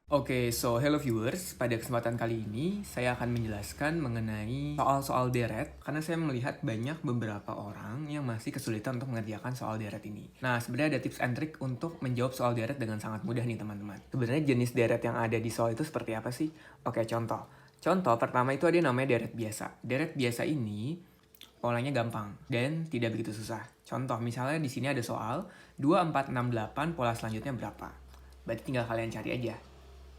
Hello viewers. Pada kesempatan kali ini, saya akan menjelaskan mengenai soal-soal deret, karena saya melihat banyak beberapa orang yang masih kesulitan untuk mengerjakan soal deret ini. Nah, sebenarnya ada tips and trick untuk menjawab soal deret dengan sangat mudah nih teman-teman. Sebenarnya jenis deret yang ada di soal itu seperti apa sih? Oke, contoh. Contoh pertama itu ada namanya deret biasa. Deret biasa ini polanya gampang dan tidak begitu susah. Contoh, misalnya di sini ada soal 2, 4, 6, 8, pola selanjutnya berapa? Berarti tinggal kalian cari aja.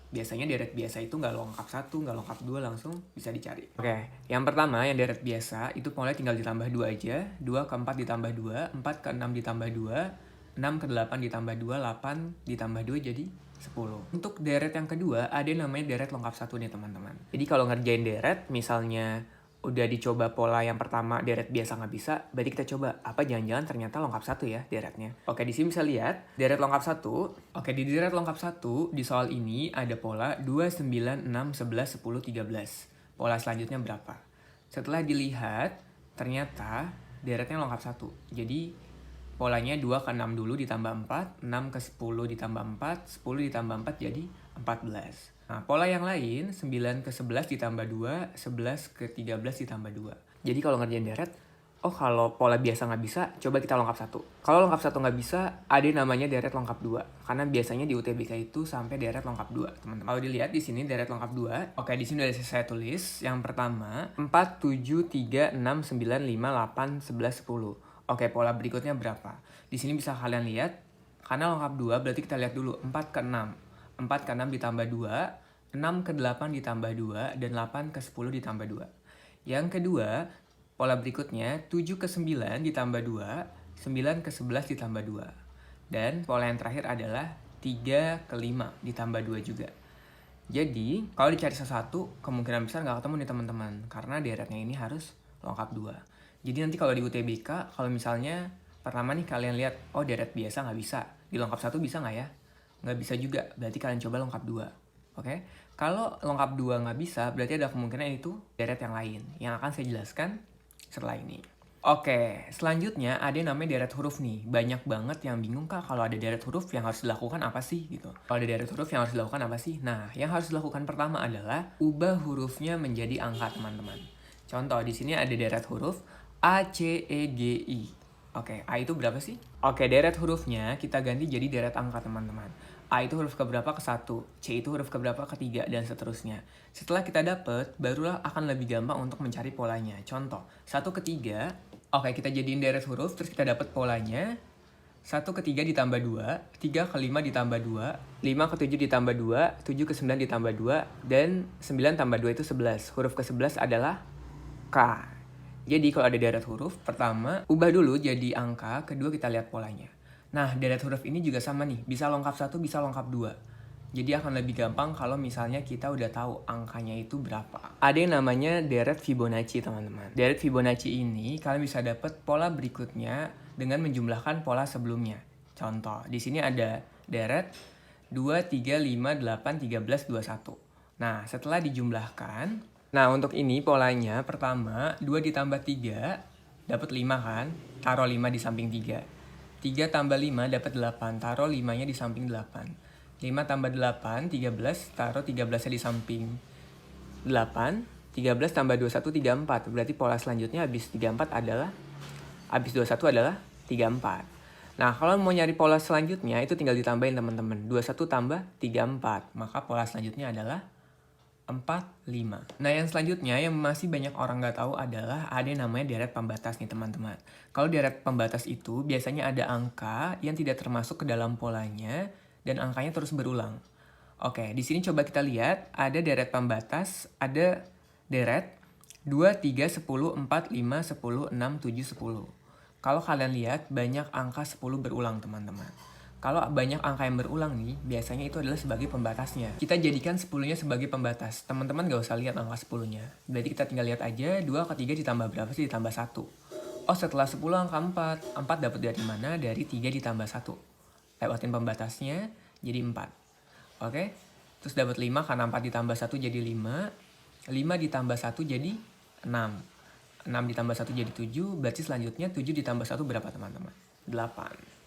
Biasanya deret biasa itu nggak lengkap 1, nggak lengkap 2, langsung bisa dicari. Oke, yang pertama yang deret biasa itu polanya tinggal ditambah 2 aja. 2 ke 4 ditambah 2, 4 ke 6 ditambah 2, 6 ke 8 ditambah 2, 8 ditambah 2 jadi 10. Untuk deret yang kedua ada yang namanya deret lengkap 1 nih teman-teman. Jadi kalau ngerjain deret misalnya udah dicoba pola yang pertama deret biasa nggak bisa, berarti kita coba apa jangan-jangan ternyata lengkap 1 ya deretnya. Oke, di sini bisa lihat deret lengkap 1. Oke, di deret lengkap 1 di soal ini ada pola 2, 9, 6, 11, 10, 13. Pola selanjutnya berapa? Setelah dilihat ternyata deretnya lengkap 1. Jadi polanya 2 ke 6 dulu ditambah 4, 6 ke 10 ditambah 4, 10 ditambah 4 jadi 14. Nah, pola yang lain 9 ke 11 ditambah 2, 11 ke 13 ditambah 2. Jadi kalau ngerjain deret, kalau pola biasa nggak bisa, coba kita lengkap 1. Kalau lengkap 1 nggak bisa, ada namanya deret lengkap 2. Karena biasanya di UTBK itu sampai deret lengkap 2, teman-teman. Kalau dilihat di sini deret lengkap 2. Oke, di sini udah saya tulis. Yang pertama, 4, 7, 3, 6, 9, 5, 8, 11, 10. Oke, pola berikutnya berapa? Di sini bisa kalian lihat, karena lengkap 2 berarti kita lihat dulu 4 ke 6. 4 ke 6 ditambah 2, 6 ke 8 ditambah 2, dan 8 ke 10 ditambah 2. Yang kedua, pola berikutnya 7 ke 9 ditambah 2, 9 ke 11 ditambah 2. Dan pola yang terakhir adalah 3 ke 5 ditambah 2 juga. Jadi, kalau dicari sesuatu, kemungkinan besar nggak ketemu nih teman-teman. Karena deretnya ini harus lengkap 2. Jadi nanti kalau di UTBK, kalau misalnya pertama nih kalian lihat, deret biasa nggak bisa. Di lengkap 1 bisa nggak ya? Nggak bisa juga, berarti kalian coba lengkap 2. Oke? Kalau lengkap 2 nggak bisa, berarti ada kemungkinan itu deret yang lain. Yang akan saya jelaskan setelah ini. Oke, selanjutnya ada yang namanya deret huruf nih. Banyak banget yang bingung, Kak, kalau ada deret huruf yang harus dilakukan apa sih gitu. Kalau ada deret huruf yang harus dilakukan apa sih? Nah, yang harus dilakukan pertama adalah ubah hurufnya menjadi angka, teman-teman. Contoh, di sini ada deret huruf A, C, E, G, I. Oke, A itu berapa sih? Oke, deret hurufnya kita ganti jadi deret angka, teman-teman. A itu huruf keberapa ke 1, C itu huruf keberapa ke 3, dan seterusnya. Setelah kita dapet, barulah akan lebih gampang untuk mencari polanya. Contoh, 1 ke 3, kita jadiin deret huruf, terus kita dapat polanya. 1 ke 3 ditambah 2, 3 ke 5 ditambah 2, 5 ke 7 ditambah 2, 7 ke 9 ditambah 2, dan 9 tambah 2 itu 11. Huruf ke 11 adalah K. Jadi kalau ada deret huruf, pertama ubah dulu jadi angka, kedua kita lihat polanya. Nah, deret huruf ini juga sama nih, bisa lengkap 1, bisa lengkap 2. Jadi akan lebih gampang kalau misalnya kita udah tahu angkanya itu berapa. Ada yang namanya deret Fibonacci, teman-teman. Deret Fibonacci ini kalian bisa dapat pola berikutnya dengan menjumlahkan pola sebelumnya. Contoh, di sini ada deret 2, 3, 5, 8, 13, 21. Nah, setelah dijumlahkan, untuk ini polanya pertama 2 ditambah 3 dapat 5 kan? Taruh 5 di samping 3. 3 tambah 5 dapat 8, taruh 5-nya di samping 8. 5 tambah 8, 13, taruh 13-nya di samping 8. 13 tambah 21, 34. Berarti pola selanjutnya habis 21 adalah 34. Nah, kalau mau nyari pola selanjutnya itu tinggal ditambahin, teman-teman. 21 tambah 34. Maka pola selanjutnya adalah 4, 5. Nah, yang selanjutnya yang masih banyak orang nggak tahu adalah ada yang namanya deret pembatas nih, teman-teman. Kalau deret pembatas itu biasanya ada angka yang tidak termasuk ke dalam polanya dan angkanya terus berulang. Oke, di sini coba kita lihat ada deret pembatas, ada deret 2, 3, 10, 4, 5, 10, 6, 7, 10. Kalau kalian lihat banyak angka 10 berulang, teman-teman. Kalau banyak angka yang berulang nih, biasanya itu adalah sebagai pembatasnya. Kita jadikan 10-nya sebagai pembatas. Teman-teman gak usah lihat angka 10-nya. Berarti kita tinggal lihat aja 2 ke 3 ditambah berapa sih, ditambah 1. Setelah 10 angka 4. 4 dapat dari mana? Dari 3 ditambah 1. Lewatin pembatasnya, jadi 4. Oke? Terus dapat 5 karena 4 ditambah 1 jadi 5. 5 ditambah 1 jadi 6. 6 ditambah 1 jadi 7. Berarti selanjutnya 7 ditambah 1 berapa, teman-teman? 8.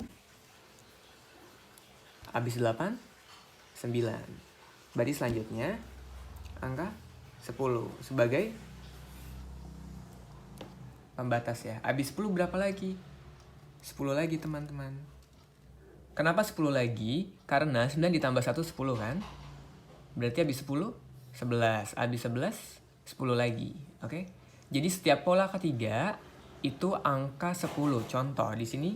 Habis 8, 9. Berarti selanjutnya angka 10 sebagai pembatas ya. Habis 10 berapa lagi? 10 lagi teman-teman. Kenapa 10 lagi? Karena 9 ditambah 1 10 kan? Berarti habis 10 11. Habis 11 10 lagi. Oke? Jadi setiap pola ketiga itu angka 10. Contoh di sini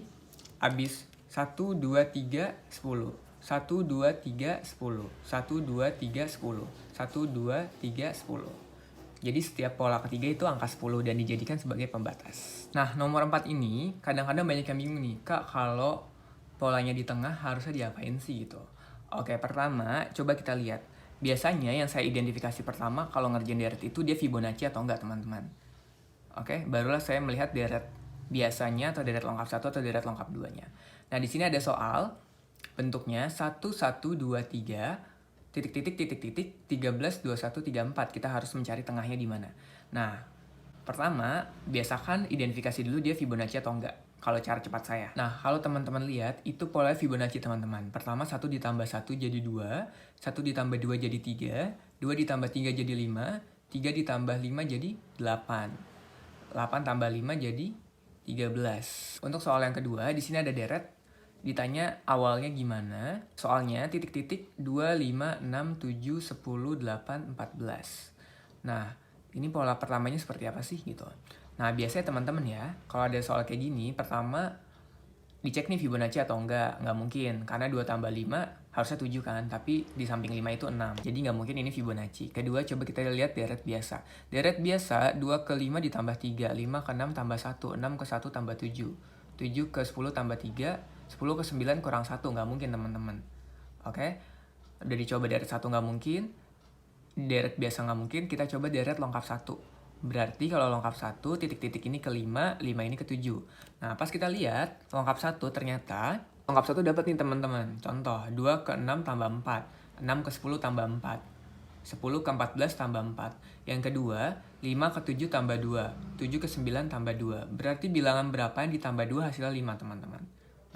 habis 1 2 3 10. 1 2 3 10. 1 2 3 10. 1 2 3 10. Jadi setiap pola ketiga itu angka 10 dan dijadikan sebagai pembatas. Nah, nomor 4 ini kadang-kadang banyak yang bingung nih, Kak, kalau polanya di tengah harusnya diapain sih gitu. Oke, pertama coba kita lihat. Biasanya yang saya identifikasi pertama kalau ngerjain deret itu dia Fibonacci atau enggak, teman-teman. Oke, barulah saya melihat deret biasanya atau deret lengkap 1 atau deret lengkap 2-nya. Nah, di sini ada soal bentuknya 1 1 2 3 titik titik titik titik 13 21 34. Kita harus mencari tengahnya di mana. Nah, pertama biasakan identifikasi dulu dia Fibonacci atau enggak. Kalau cara cepat saya. Nah, kalau teman-teman lihat, itu pola Fibonacci teman-teman. Pertama, 1 ditambah 1 jadi 2, 1 ditambah 2 jadi 3, 2 ditambah 3 jadi 5, 3 ditambah 5 jadi 8. 8 tambah 5 jadi 13. Untuk soal yang kedua, di sini ada deret. Ditanya awalnya gimana. Soalnya titik-titik 2, 5, 6, 7, 10, 8, 14. Nah, ini pola pertamanya seperti apa sih gitu. Nah, biasanya teman-teman ya, kalau ada soal kayak gini, pertama dicek nih Fibonacci atau enggak mungkin. Karena 2 tambah 5 harusnya 7 kan, tapi di samping 5 itu 6. Jadi nggak mungkin ini Fibonacci. Kedua, coba kita lihat deret biasa. Deret biasa, 2 ke 5 ditambah 3, 5 ke 6 tambah 1, 6 ke 1 tambah 7, 7 ke 10 tambah 3, 10 ke 9 kurang 1, nggak mungkin teman-teman. Oke, udah dicoba deret 1 nggak mungkin, deret biasa nggak mungkin, kita coba deret lengkap 1. Berarti kalau lengkap 1, titik-titik ini ke 5, 5 ini ke 7. Nah, pas kita lihat, lengkap 1 ternyata, lengkap 1 dapat nih teman-teman. Contoh, 2 ke 6 tambah 4, 6 ke 10 tambah 4, 10 ke 14 tambah 4. Yang kedua, 5 ke 7 tambah 2, 7 ke 9 tambah 2. Berarti bilangan berapa yang ditambah 2 hasilnya 5 teman-teman.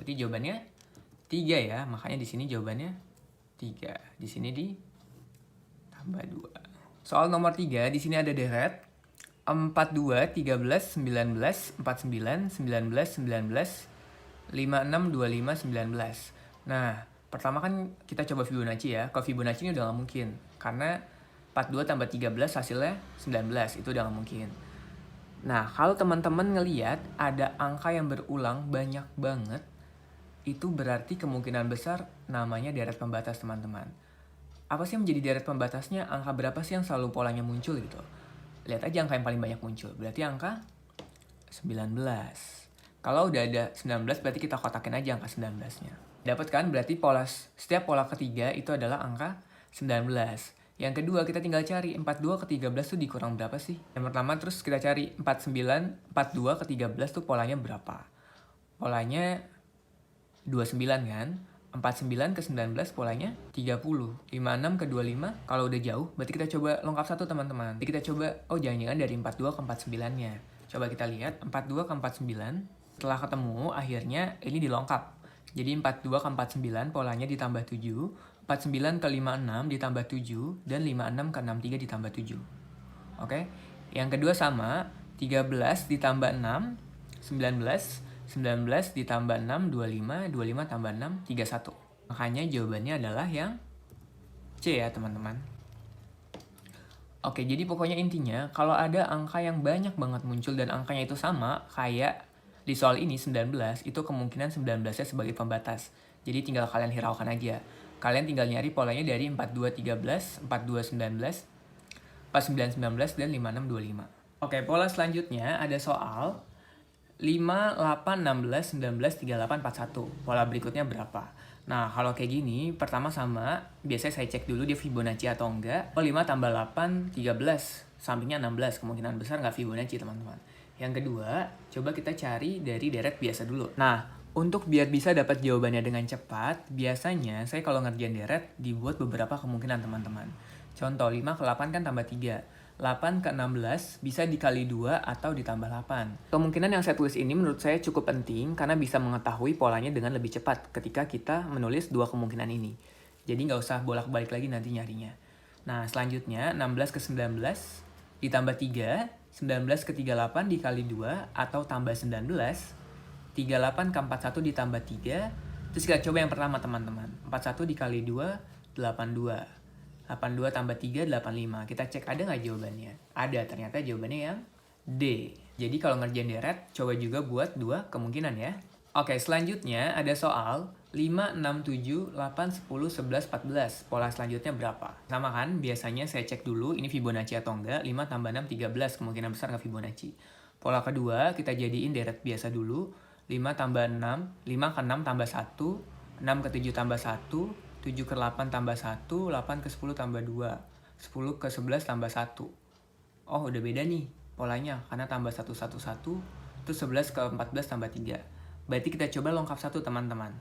Berarti jawabannya 3 ya, makanya di sini jawabannya 3. Di sini ditambah 2. Soal nomor 3, di sini ada deret 42, 13, 19, 49, 19, 19, 56, 25, 19. Nah, pertama kan kita coba Fibonacci ya. Kalau Fibonacci ini udah nggak mungkin. Karena 42 tambah 13 hasilnya 19. Itu udah nggak mungkin. Nah, kalau teman-teman ngeliat ada angka yang berulang banyak banget, itu berarti kemungkinan besar namanya deret pembatas, teman-teman. Apa sih yang menjadi deret pembatasnya? Angka berapa sih yang selalu polanya muncul gitu? Lihat aja angka yang paling banyak muncul. Berarti angka 19. Kalau udah ada 19, berarti kita kotakin aja angka 19-nya. Dapat kan? Berarti setiap pola ketiga itu adalah angka 19. Yang kedua, kita tinggal cari 42 ke 13 tuh dikurang berapa sih? Yang pertama, terus kita cari 42 ke 13 tuh polanya berapa? Polanya 29 kan? 49 ke 19 polanya 30. 56 ke 25 kalau udah jauh berarti kita coba lengkap 1 teman-teman. Jadi kita coba, oh jangan-jangan dari 42 ke 49-nya. Coba kita lihat 42 ke 49. Setelah ketemu akhirnya ini dilengkap. Jadi 42 ke 49 polanya ditambah 7. 49 ke 56 ditambah 7. Dan 56 ke 63 ditambah 7. Oke. Yang kedua sama. 13 ditambah 6. 19 ditambah 6, 25, 25 tambah 6, 31. Makanya jawabannya adalah yang C ya teman-teman. Oke, jadi pokoknya intinya, kalau ada angka yang banyak banget muncul dan angkanya itu sama, kayak di soal ini 19, itu kemungkinan 19-nya sebagai pembatas. Jadi tinggal kalian hiraukan aja. Kalian tinggal nyari polanya dari 42, 13, 42, 19, 49, 19, dan 56, 25. Oke, pola selanjutnya ada soal 5, 8, 16, 19, 38, 41. Pola berikutnya berapa? Nah, kalau kayak gini, pertama sama, biasanya saya cek dulu dia Fibonacci atau enggak. Oh, 5 tambah 8, 13. Sampingnya 16, kemungkinan besar nggak Fibonacci, teman-teman. Yang kedua, coba kita cari dari deret biasa dulu. Nah, untuk biar bisa dapat jawabannya dengan cepat, biasanya saya kalau ngerjain deret, dibuat beberapa kemungkinan, teman-teman. Contoh, 5 ke 8 kan tambah 3. 8 ke 16 bisa dikali 2 atau ditambah 8. Kemungkinan yang saya tulis ini menurut saya cukup penting karena bisa mengetahui polanya dengan lebih cepat ketika kita menulis dua kemungkinan ini. Jadi nggak usah bolak-balik lagi nanti nyarinya. Nah, selanjutnya 16 ke 19 ditambah 3, 19 ke 38 dikali 2 atau tambah 19, 38 ke 41 ditambah 3. Terus kita coba yang pertama teman-teman. 41 dikali 2, 82. 82 tambah 3, 85. Kita cek ada nggak jawabannya? Ada, ternyata jawabannya yang D. Jadi kalau ngerjain deret, coba juga buat 2 kemungkinan ya. Oke, selanjutnya ada soal 5, 6, 7, 8, 10, 11, 14. Pola selanjutnya berapa? Sama kan? Biasanya saya cek dulu ini Fibonacci atau enggak. 5 tambah 6, 13. Kemungkinan besar nggak Fibonacci. Pola kedua, kita jadiin deret biasa dulu. 5 tambah 6, 5 ke 6 tambah 1, 6 ke 7 tambah 1, 7 ke 8 tambah 1, 8 ke 10 tambah 2, 10 ke 11 tambah 1. Oh, udah beda nih polanya, karena tambah 1, 1, 1, terus 11 ke 14 tambah 3. Berarti kita coba lengkap 1 teman-teman.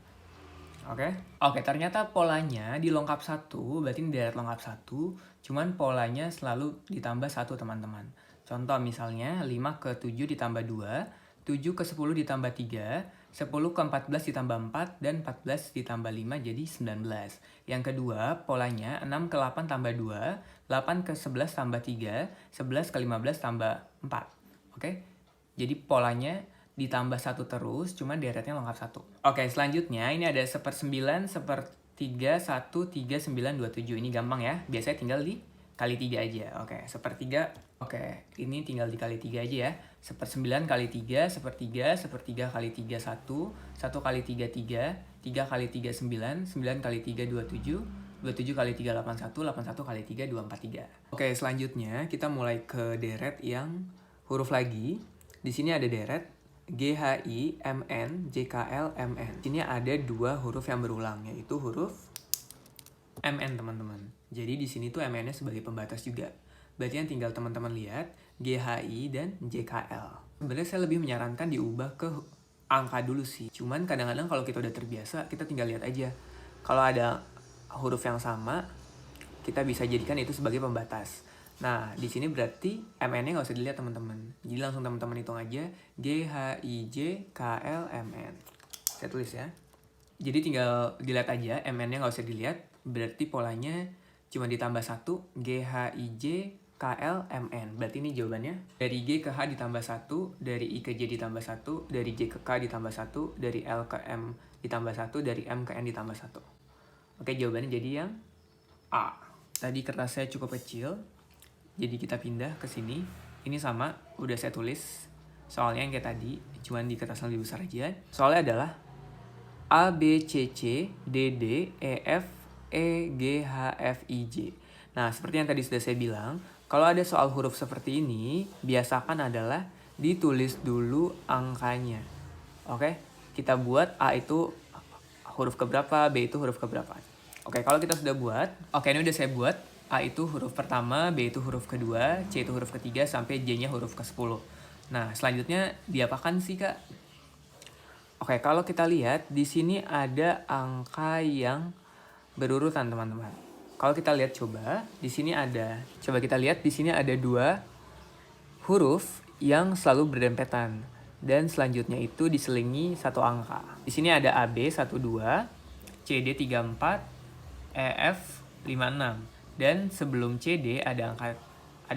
Oke, ternyata polanya di lengkap 1, berarti ini deret lengkap 1, cuman polanya selalu ditambah 1 teman-teman. Contoh misalnya 5 ke 7 ditambah 2, 7 ke 10 ditambah 3, 10 ke 14 ditambah 4, dan 14 ditambah 5 jadi 19. Yang kedua, polanya 6 ke 8 tambah 2, 8 ke 11 tambah 3, 11 ke 15 tambah 4. Oke, jadi polanya ditambah 1 terus, cuman deretnya lengkap 1. Oke, selanjutnya ini ada 1/9, 1/3, 1, 3, 9, 2, 7. Ini gampang ya, biasanya tinggal dikali 3 aja. Oke, 1/3. Oke, ini tinggal dikali 3 aja ya. 1/9 kali 3, 1/3, 1/3 kali 3, 1, 1 kali 3, 3, 3 kali 3, 9, 9 kali 3, 27, 27 kali 3, 81, 81 kali 3, 243. Oke, selanjutnya kita mulai ke deret yang huruf lagi. Di sini ada deret GHI, MN, JKL, MN. Di sini ada 2 huruf yang berulang, yaitu huruf MN teman-teman. Jadi di sini tuh MN-nya sebagai pembatas juga. Berarti yang tinggal teman-teman lihat GHI dan JKL. Sebenarnya saya lebih menyarankan diubah ke angka dulu sih. Cuman kadang-kadang kalau kita udah terbiasa, kita tinggal lihat aja. Kalau ada huruf yang sama, kita bisa jadikan itu sebagai pembatas. Nah, di sini berarti MN-nya nggak usah dilihat teman-teman. Jadi langsung teman-teman hitung aja GHIJKLMN. Saya tulis ya. Jadi tinggal dilihat aja, MN-nya nggak usah dilihat. Berarti polanya cuma ditambah 1, GHIJKLMN. Berarti ini jawabannya. Dari G ke H ditambah 1, dari I ke J ditambah 1, dari J ke K ditambah 1, dari L ke M ditambah 1, dari M ke N ditambah 1. Oke, jawabannya jadi yang A. Tadi kertas saya cukup kecil, jadi kita pindah ke sini. Ini sama, udah saya tulis soalnya yang kayak tadi, cuman di kertas lebih besar aja. Soalnya adalah A, B, C, C, D, D, E, F, E, G, H, F, I, J. Nah, seperti yang tadi sudah saya bilang, kalau ada soal huruf seperti ini, biasakan adalah ditulis dulu angkanya. Oke, kita buat A itu huruf keberapa, B itu huruf keberapa. Oke, kalau kita sudah buat, ini udah saya buat. A itu huruf pertama, B itu huruf kedua, C itu huruf ketiga, sampai J-nya huruf ke-10. Nah, selanjutnya diapakan sih, Kak? Oke, kalau kita lihat, di sini ada angka yang berurutan, teman-teman. Kalau kita lihat coba, di sini ada, coba kita lihat, di sini ada 2 huruf yang selalu berdempetan. Dan selanjutnya itu diselingi 1 angka. Di sini ada AB 12, CD 34, EF 56. Dan sebelum CD ada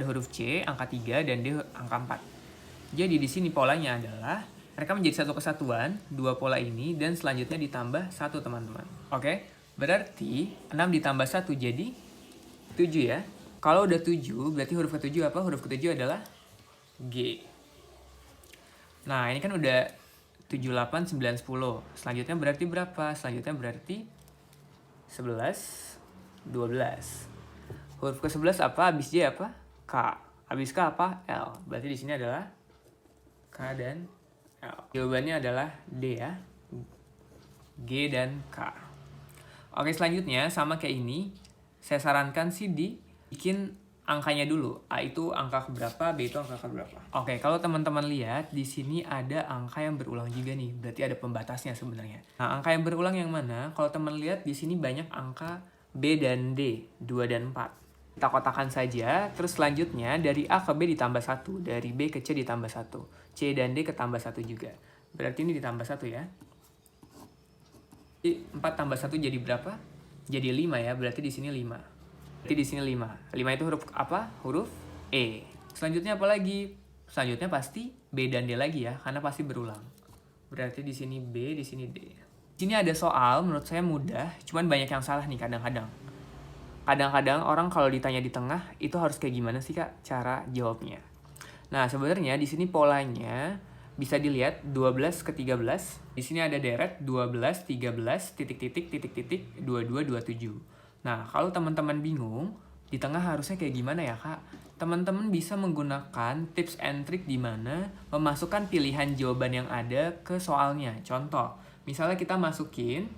huruf C, angka 3, dan D angka 4. Jadi di sini polanya adalah mereka menjadi satu kesatuan, 2 pola ini, dan selanjutnya ditambah 1 teman-teman. Oke, berarti 6 ditambah 1 jadi 7 ya. Kalau udah 7, berarti huruf ke-7 apa? Huruf ke-7 adalah G. Nah, ini kan udah 7, 8, 9, 10. Selanjutnya berarti berapa? Selanjutnya berarti 11, 12. Huruf ke-11 apa? Habis J apa? K. Habis K apa? L. Berarti di sini adalah K dan L. Jawabannya adalah D ya. G dan K. Oke, selanjutnya sama kayak ini. Saya sarankan sih dibikin angkanya dulu. A itu angka keberapa, B itu angka keberapa. Oke, kalau teman-teman lihat di sini ada angka yang berulang juga nih. Berarti ada pembatasnya sebenarnya. Nah, angka yang berulang yang mana? Kalau teman lihat di sini banyak angka B dan D, 2 dan 4. Kita kotakkan saja, terus selanjutnya dari A ke B ditambah 1, dari B ke C ditambah 1, C dan D ketambah 1 juga. Berarti ini ditambah 1 ya. Jadi 4 tambah 1 jadi berapa? Jadi 5 ya, berarti di sini 5. Berarti di sini 5. 5 itu huruf apa? Huruf E. Selanjutnya apa lagi? Selanjutnya pasti B dan D lagi ya, karena pasti berulang. Berarti di sini B, di sini D. Di sini ada soal menurut saya mudah, cuman banyak yang salah nih kadang-kadang. Kadang-kadang orang kalau ditanya di tengah, itu harus kayak gimana sih Kak cara jawabnya. Nah, sebenarnya di sini polanya bisa dilihat 12 ke 13. Di sini ada deret 12, 13, titik-titik, titik-titik, 22, 27. Nah, kalau teman-teman bingung, di tengah harusnya kayak gimana ya Kak? Teman-teman bisa menggunakan tips and trick di mana memasukkan pilihan jawaban yang ada ke soalnya. Contoh, misalnya kita masukin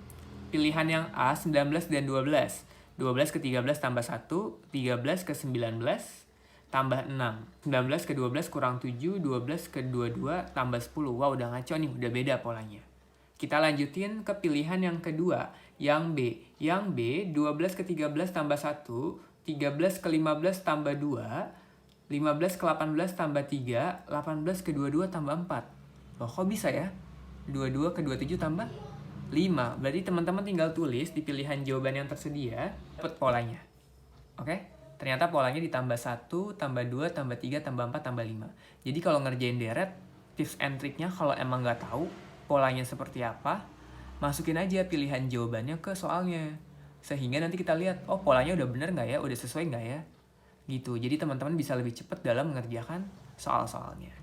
pilihan yang A, 19 dan 12. 12 ke 13 tambah 1, 13 ke 19 tambah 6. 19 ke 12 kurang 7, 12 ke 22 tambah 10. Wah, udah ngaco nih, udah beda polanya. Kita lanjutin ke pilihan yang kedua, yang B. Yang B, 12 ke 13 tambah 1, 13 ke 15 tambah 2, 15 ke 18 tambah 3, 18 ke 22 tambah 4. Loh, kok bisa ya? 22 ke 27 tambah 5. Berarti teman-teman tinggal tulis di pilihan jawaban yang tersedia, dapat polanya. Oke? Ternyata polanya ditambah 1, tambah 2, tambah 3, tambah 4, tambah 5. Jadi kalau ngerjain deret, tips and triknya kalau emang nggak tahu polanya seperti apa, masukin aja pilihan jawabannya ke soalnya. Sehingga nanti kita lihat, oh polanya udah bener nggak ya, udah sesuai nggak ya? Gitu. Jadi teman-teman bisa lebih cepat dalam mengerjakan soal-soalnya.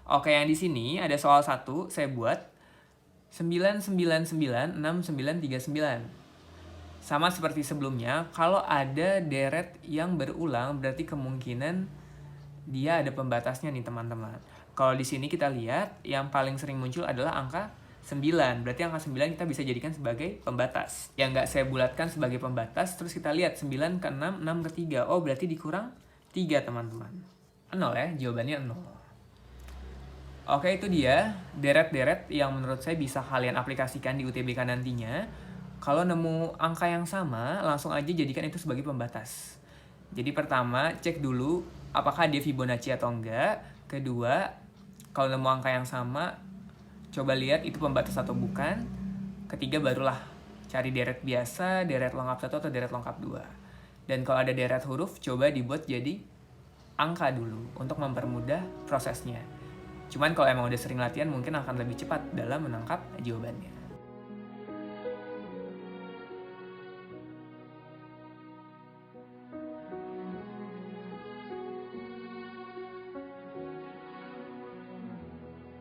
Oke, yang di sini ada soal 1, saya buat 9996939. Sama seperti sebelumnya, kalau ada deret yang berulang berarti kemungkinan dia ada pembatasnya nih teman-teman. Kalau di sini kita lihat yang paling sering muncul adalah angka 9. Berarti angka 9 kita bisa jadikan sebagai pembatas. Yang nggak saya bulatkan sebagai pembatas, terus kita lihat 9 ke 6, 6 ke 3. Oh, berarti dikurang 3 teman-teman. 0 ya, jawabannya 0. Oke, itu dia deret-deret yang menurut saya bisa kalian aplikasikan di UTBK nantinya. Kalau nemu angka yang sama, langsung aja jadikan itu sebagai pembatas. Jadi pertama, cek dulu apakah dia Fibonacci atau enggak. Kedua, kalau nemu angka yang sama, coba lihat itu pembatas atau bukan. Ketiga, barulah cari deret biasa, deret lengkap 1 atau deret lengkap 2. Dan kalau ada deret huruf, coba dibuat jadi angka dulu untuk mempermudah prosesnya. Cuman kalau emang udah sering latihan mungkin akan lebih cepat dalam menangkap jawabannya.